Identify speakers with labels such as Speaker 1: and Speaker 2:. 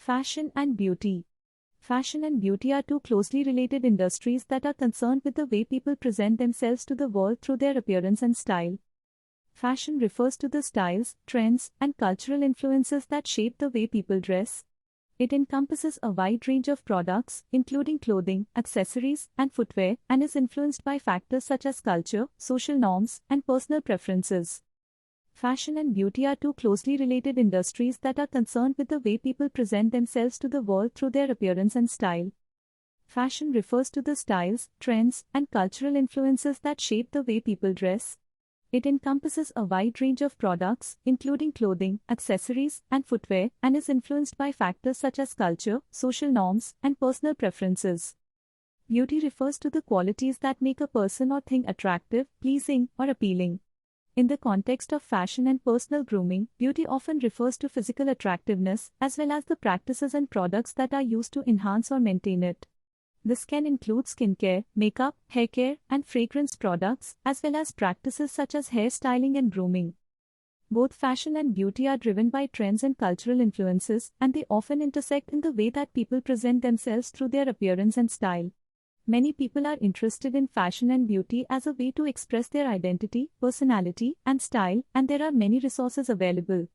Speaker 1: Fashion and beauty. Fashion and beauty are two closely related industries that are concerned with the way people present themselves to the world through their appearance and style. Fashion refers to the styles, trends, and cultural influences that shape the way people dress. It encompasses a wide range of products, including clothing, accessories, and footwear, and is influenced by factors such as culture, social norms, and personal preferences. Fashion and beauty are two closely related industries that are concerned with the way people present themselves to the world through their appearance and style. Fashion refers to the styles, trends, and cultural influences that shape the way people dress. It encompasses a wide range of products, including clothing, accessories, and footwear, and is influenced by factors such as culture, social norms, and personal preferences. Beauty refers to the qualities that make a person or thing attractive, pleasing, or appealing. In the context of fashion and personal grooming, beauty often refers to physical attractiveness, as well as the practices and products that are used to enhance or maintain it. This can include skincare, makeup, hair care, and fragrance products, as well as practices such as hair styling and grooming. Both fashion and beauty are driven by trends and cultural influences, and they often intersect in the way that people present themselves through their appearance and style. Many people are interested in fashion and beauty as a way to express their identity, personality, and style, and there are many resources available.